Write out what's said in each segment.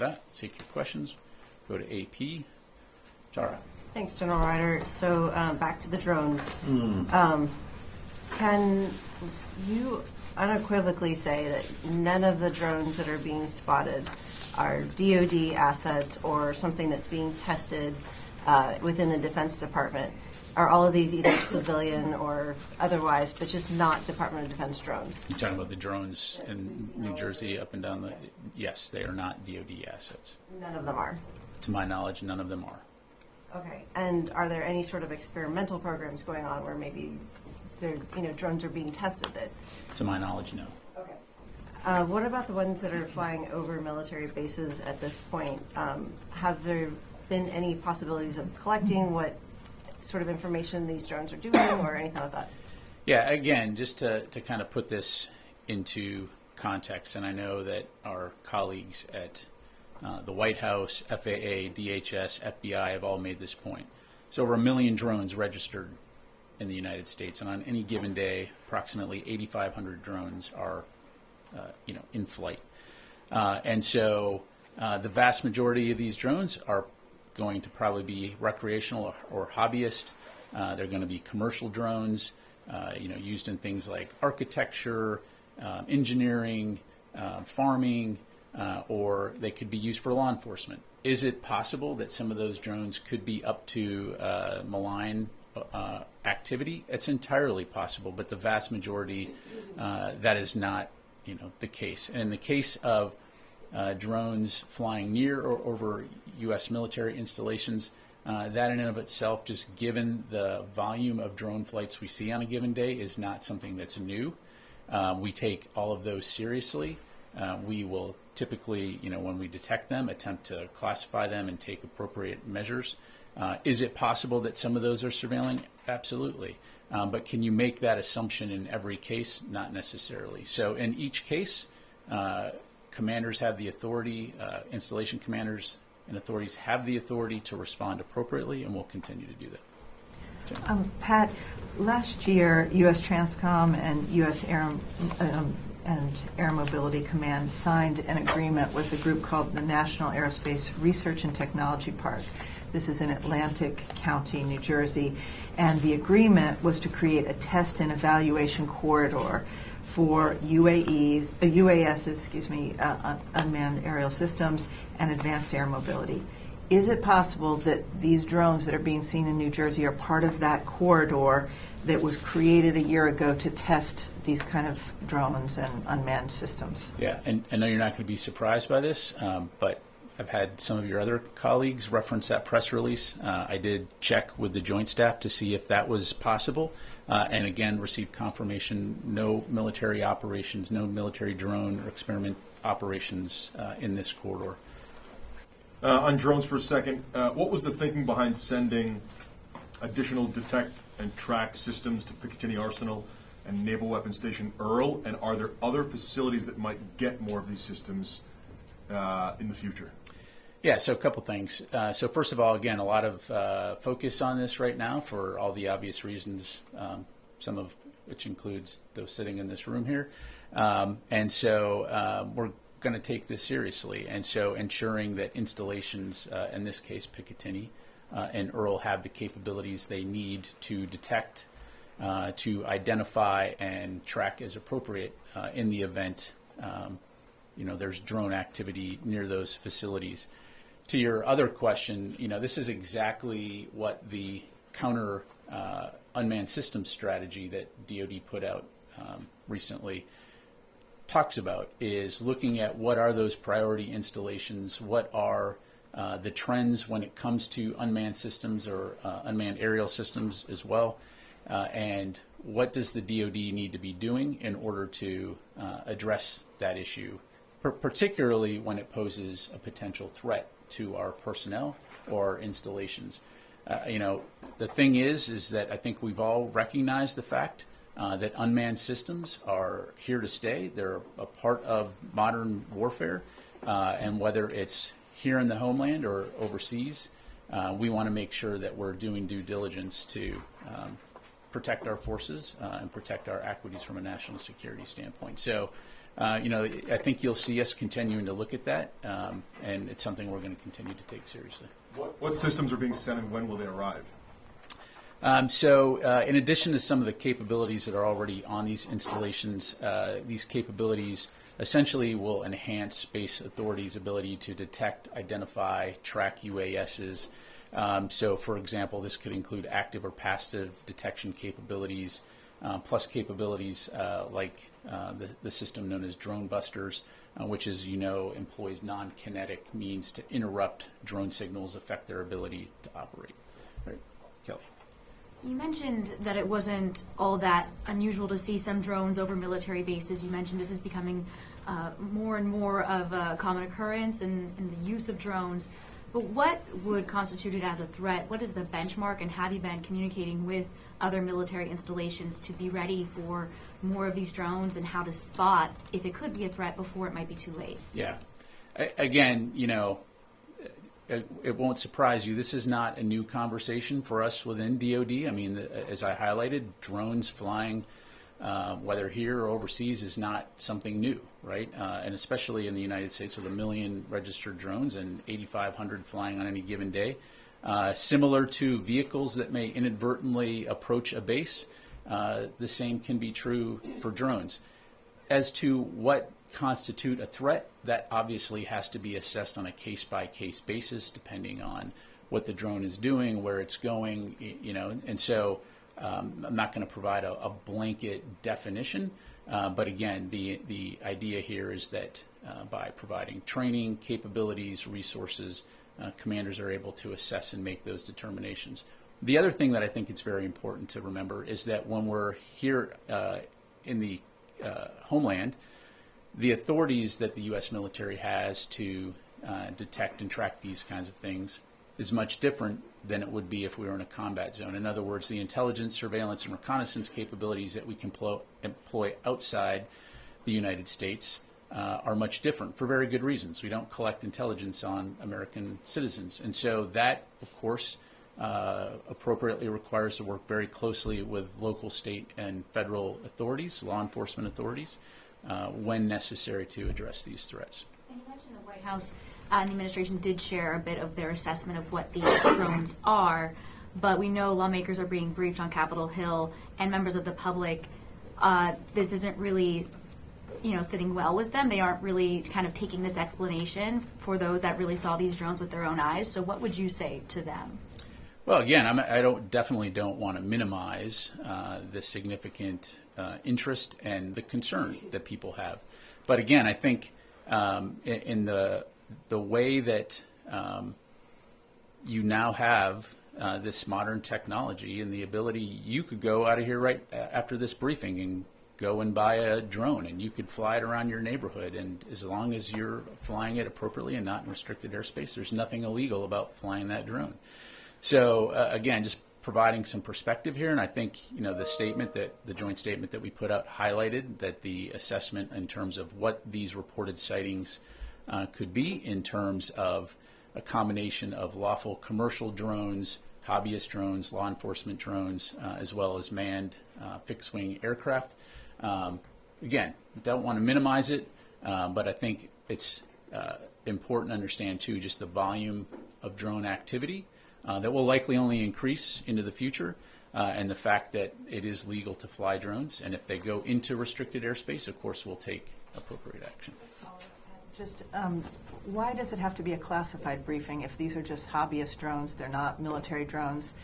that, take your questions. Go to AP. Tara. Thanks, General Ryder. So back to the drones. Can you unequivocally say that none of the drones that are being spotted are DoD assets or something that's being tested within the Defense Department? Are all of these either civilian or otherwise, but just not Department of Defense drones? You're talking about the drones in New Jersey up and down the... Yes, they are not DoD assets. None of them are? To my knowledge, none of them are. Okay. And are there any sort of experimental programs going on where maybe drones are being tested that... To my knowledge, no. Okay. What about the ones that are flying over military bases at this point? Have there been any possibilities of collecting what sort of information these drones are doing or anything like that? Yeah, again, just to kind of put this into context, and I know that our colleagues at the White House, FAA, DHS, FBI have all made this point. So over 1 million drones registered in the United States, and on any given day, approximately 8,500 drones are in flight. And so the vast majority of these drones are going to probably be recreational or hobbyist. They're going to be commercial drones, used in things like architecture, engineering, farming, or they could be used for law enforcement. Is it possible that some of those drones could be up to malign activity? It's entirely possible, but the vast majority, that is not, the case. And in the case of drones flying near or over U.S. military installations, that in and of itself, just given the volume of drone flights we see on a given day, is not something that's new. We take all of those seriously. We will typically, when we detect them, attempt to classify them and take appropriate measures. Is it possible that some of those are surveilling? Absolutely. But can you make that assumption in every case? Not necessarily. So in each case, commanders have the authority, installation commanders and authorities have the authority to respond appropriately, and will continue to do that. Pat, last year, U.S. Transcom and U.S. Air Mobility Command signed an agreement with a group called the National Aerospace Research and Technology Park. This is in Atlantic County, New Jersey, and the agreement was to create a test and evaluation corridor for UASs, unmanned aerial systems, and advanced air mobility. Is it possible that these drones that are being seen in New Jersey are part of that corridor that was created a year ago to test these kind of drones and unmanned systems? Yeah, and I know you're not going to be surprised by this, but I've had some of your other colleagues reference that press release. I did check with the Joint Staff to see if that was possible, and again received confirmation: no military operations, no military drone or experiment operations in this corridor. On drones for a second, what was the thinking behind sending additional detect and track systems to Picatinny Arsenal and Naval Weapons Station Earl? And are there other facilities that might get more of these systems in the future? Yeah, so a couple things. So first of all, again, a lot of focus on this right now for all the obvious reasons, some of which includes those sitting in this room here. And so we're going to take this seriously. And so ensuring that installations, in this case Picatinny and Earl, have the capabilities they need to detect, to identify and track as appropriate in the event there's drone activity near those facilities. To your other question, this is exactly what the counter unmanned systems strategy that DoD put out recently talks about, is looking at what are those priority installations, what are the trends when it comes to unmanned systems or unmanned aerial systems as well, and what does the DoD need to be doing in order to address that issue, particularly when it poses a potential threat to our personnel or installations. The thing is that I think we've all recognized the fact that unmanned systems are here to stay. They're a part of modern warfare, and whether it's here in the homeland or overseas, we want to make sure that we're doing due diligence to protect our forces and protect our equities from a national security standpoint. So I think you'll see us continuing to look at that, and it's something we're going to continue to take seriously. What systems are being sent and when will they arrive? In addition to some of the capabilities that are already on these installations, these capabilities essentially will enhance space authorities' ability to detect, identify, track UASs. For example, this could include active or passive detection capabilities, plus capabilities like the system known as drone busters, which, as you know, employs non-kinetic means to interrupt drone signals, affect their ability to operate. Right. Kelly. You mentioned that it wasn't all that unusual to see some drones over military bases. You mentioned this is becoming more and more of a common occurrence in the use of drones. But what would constitute it as a threat? What is the benchmark, and have you been communicating with other military installations to be ready for more of these drones, and how to spot if it could be a threat before it might be too late? Yeah. Again, it won't surprise you. This is not a new conversation for us within DoD. I mean, as I highlighted, drones flying, whether here or overseas, is not something new, right? And especially in the United States with 1 million registered drones and 8,500 flying on any given day. Similar to vehicles that may inadvertently approach a base, the same can be true for drones. As to what constitute a threat, that obviously has to be assessed on a case-by-case basis, depending on what the drone is doing, where it's going, and so I'm not going to provide a blanket definition, but again, the idea here is that by providing training, capabilities, resources, commanders are able to assess and make those determinations. The other thing that I think it's very important to remember is that when we're here in the homeland, the authorities that the U.S. military has to detect and track these kinds of things is much different than it would be if we were in a combat zone. In other words, the intelligence, surveillance, and reconnaissance capabilities that we can employ outside the United States are much different for very good reasons. We don't collect intelligence on American citizens. And so that, of course, appropriately requires to work very closely with local, state, and federal authorities, law enforcement authorities, when necessary to address these threats. And you mentioned the White House and the administration did share a bit of their assessment of what these drones are, but we know lawmakers are being briefed on Capitol Hill, and members of the public, this isn't really sitting well with them. They aren't really kind of taking this explanation for those that really saw these drones with their own eyes. So what would you say to them? Well, again, I definitely don't want to minimize the significant interest and the concern that people have. But again, I think in the way that you now have this modern technology and the ability, you could go out of here right after this briefing and go and buy a drone, and you could fly it around your neighborhood, and as long as you're flying it appropriately and not in restricted airspace, there's nothing illegal about flying that drone. So again, just providing some perspective here, and I think the joint statement that we put out highlighted that the assessment in terms of what these reported sightings could be in terms of a combination of lawful commercial drones, hobbyist drones, law enforcement drones, as well as manned fixed-wing aircraft. Again, don't want to minimize it, but I think it's important to understand too just the volume of drone activity that will likely only increase into the future, and the fact that it is legal to fly drones, and if they go into restricted airspace, of course, we'll take appropriate action. Just why does it have to be a classified briefing if these are just hobbyist drones, they're not military drones?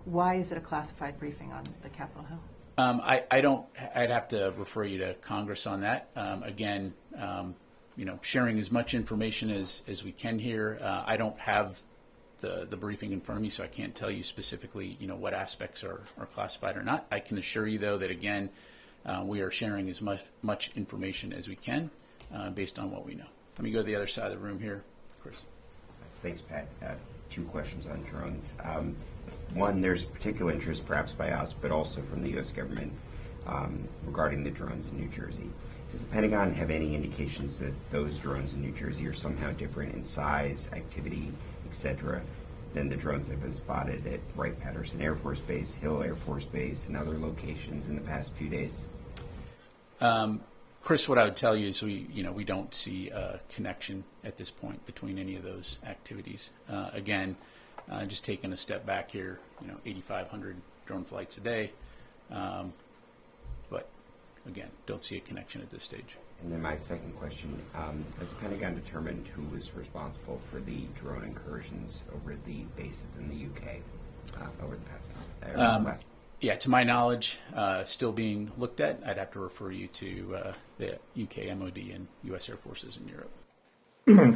Why is it a classified briefing on the Capitol Hill? I'd have to refer you to Congress on that. Again, sharing as much information as we can here. I don't have the briefing in front of me, so I can't tell you specifically, what aspects are classified or not. I can assure you, though, that again, we are sharing as much information as we can based on what we know. Let me go to the other side of the room here, Chris. Thanks, Pat. Two questions on drones. One, there's particular interest, perhaps by us, but also from the U.S. government, regarding the drones in New Jersey. Does the Pentagon have any indications that those drones in New Jersey are somehow different in size, activity, etc., than the drones that have been spotted at Wright-Patterson Air Force Base, Hill Air Force Base, and other locations in the past few days? Chris, what I would tell you is we don't see a connection at this point between any of those activities. Again, just taking a step back here, 8,500 drone flights a day, but again, don't see a connection at this stage. And then my second question, has the Pentagon determined who was responsible for the drone incursions over the bases in the UK over the past month? Yeah, to my knowledge, still being looked at. I'd have to refer you to the UK MOD and US Air Forces in Europe.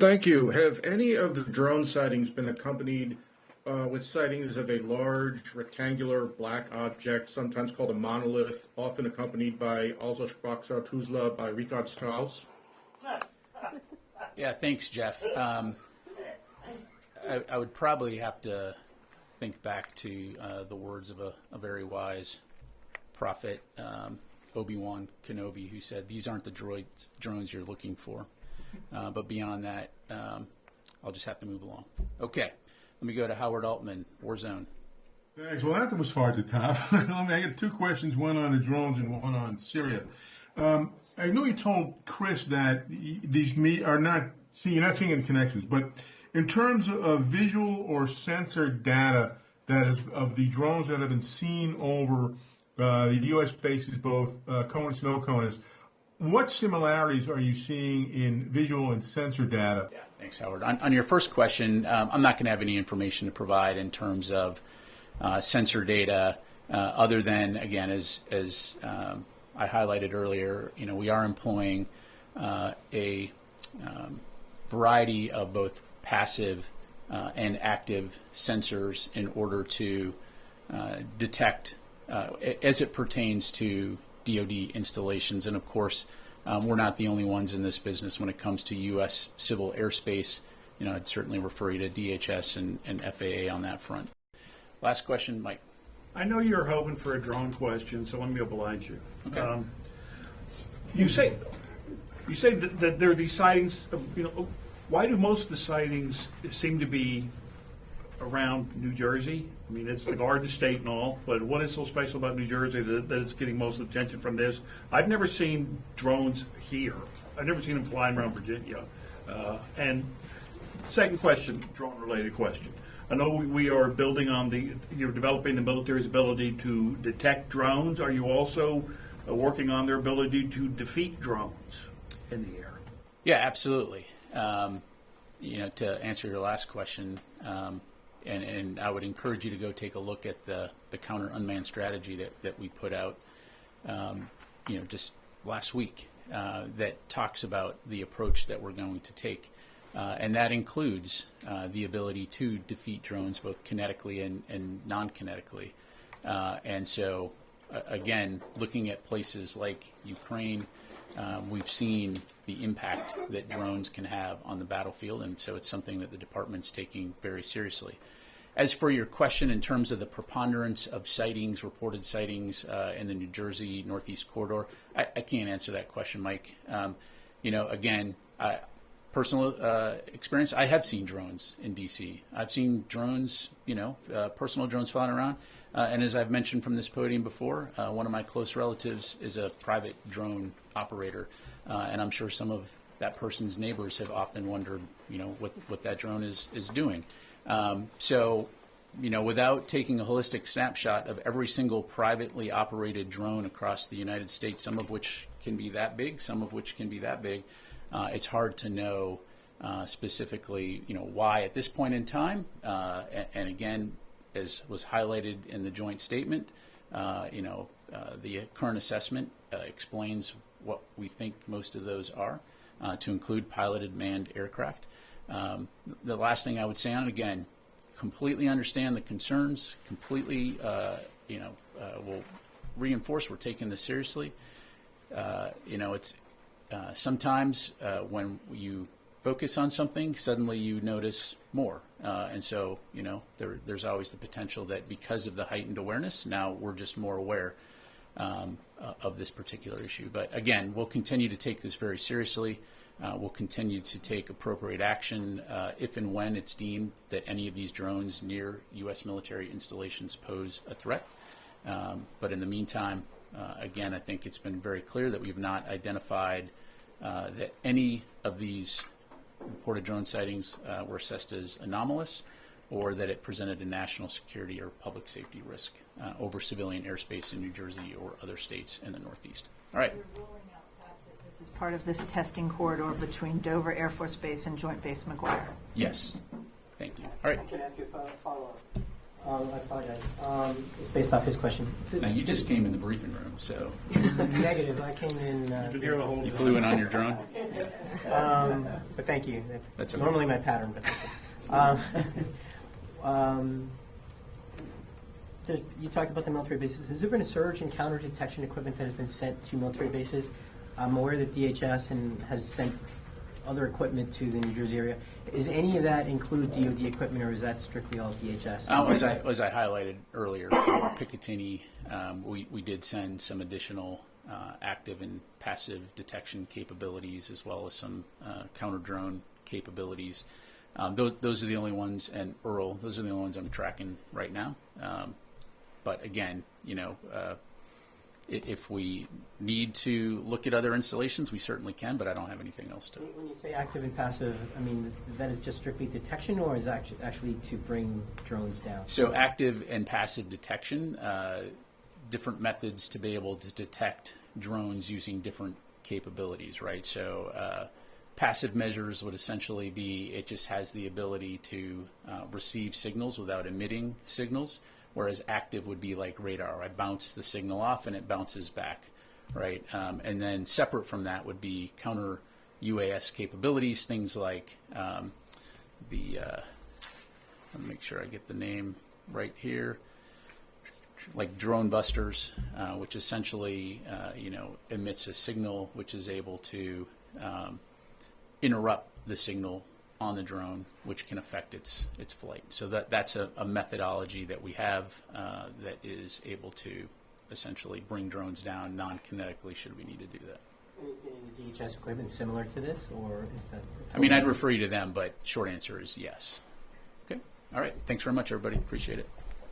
Thank you. Have any of the drone sightings been accompanied with sightings of a large rectangular black object, sometimes called a monolith, often accompanied by Also sprach Zarathustra by Richard Strauss? Yeah, thanks, Jeff. I would probably have to think back to the words of a very wise prophet, Obi-Wan Kenobi, who said, "These aren't the drones you're looking for." But beyond that, I'll just have to move along. Okay, let me go to Howard Altman, Warzone. Thanks. Well, that was hard to top. I got two questions, one on the drones and one on Syria. I know you told Chris that these are not seeing, you're not seeing any connections, but in terms of visual or sensor data that is of the drones that have been seen over the U.S. bases, both CONUS and no CONUS, what similarities are you seeing in visual and sensor data? Yeah, thanks, Howard. On your first question, I'm not going to have any information to provide in terms of sensor data, other than, again, as I highlighted earlier, we are employing a variety of both passive and active sensors in order to detect as it pertains to DoD installations. And of course, we're not the only ones in this business when it comes to U.S. civil airspace. I'd certainly refer you to DHS and FAA on that front. Last question, Mike. I know you're hoping for a drone question, so let me oblige you. Okay. You say that there are these sightings. Why do most of the sightings seem to be around New Jersey? I mean, it's the Garden State and all, but what is so special about New Jersey that it's getting most of the attention from this? I've never seen drones here. I've never seen them flying around Virginia. And second question, drone-related question. I know we are building on you're developing the military's ability to detect drones. Are you also working on their ability to defeat drones in the air? Yeah, absolutely. To answer your last question, and I would encourage you to go take a look at the counter unmanned strategy that we put out, just last week, that talks about the approach that we're going to take. And that includes the ability to defeat drones both kinetically and non-kinetically. And so, again, looking at places like Ukraine, we've seen the impact that drones can have on the battlefield, and so it's something that the department's taking very seriously. As for your question in terms of the preponderance of sightings, reported sightings in the New Jersey Northeast corridor, I can't answer that question, Mike. Again, personal experience, I have seen drones in D.C. I've seen drones, personal drones flying around. And as I've mentioned from this podium before, one of my close relatives is a private drone operator. And I'm sure some of that person's neighbors have often wondered, what that drone is doing. So, without taking a holistic snapshot of every single privately operated drone across the United States, some of which can be that big, some of which can be that big, it's hard to know specifically, why at this point in time. And again, as was highlighted in the joint statement, the current assessment explains what we think most of those are, to include piloted manned aircraft. The last thing I would say on it, again, completely understand the concerns, completely, will reinforce we're taking this seriously. It's sometimes when you focus on something, suddenly you notice more. And so, there's always the potential that because of the heightened awareness, now we're just more aware of this particular issue. But again, we'll continue to take this very seriously. We'll continue to take appropriate action if and when it's deemed that any of these drones near U.S. military installations pose a threat. But in the meantime, again, I think it's been very clear that we've not identified that any of these reported drone sightings were assessed as anomalous, or that it presented a national security or public safety risk over civilian airspace in New Jersey or other states in the Northeast. All right. This is part of this testing corridor between Dover Air Force Base and Joint Base McGuire. Yes. Thank you. All right. Can I ask you a follow-up? I apologize. It's based off his question. Now, you just came in the briefing room, so. Negative. I came in. You flew in on your drone? But thank you. That's okay. Normally my pattern, but you talked about the military bases. Has there been a surge in counter detection equipment that has been sent to military bases? I'm aware that DHS has sent other equipment to the New Jersey area. Is any of that include DoD equipment, or is that strictly all DHS? As I highlighted earlier, for Picatinny, we did send some additional active and passive detection capabilities, as well as some counter-drone capabilities. Those are the only ones, and Earl, those are the only ones I'm tracking right now. But again, if we need to look at other installations, we certainly can, but I don't have anything else to. When you say active and passive, I mean, that is just strictly detection, or is that actually to bring drones down? So active and passive detection, different methods to be able to detect drones using different capabilities, right? So passive measures would essentially be, it just has the ability to receive signals without emitting signals. Whereas active would be like radar. I bounce the signal off and it bounces back, right? And then separate from that would be counter UAS capabilities, things like let me make sure I get the name right here, like drone busters, which essentially emits a signal which is able to interrupt the signal on the drone, which can affect its flight. So that's a methodology that we have that is able to essentially bring drones down non-kinetically should we need to do that. Anything in the DHS equipment similar to this, or is that? I mean, I'd refer you to them, but short answer is yes. Okay. All right. Thanks very much, everybody. Appreciate it.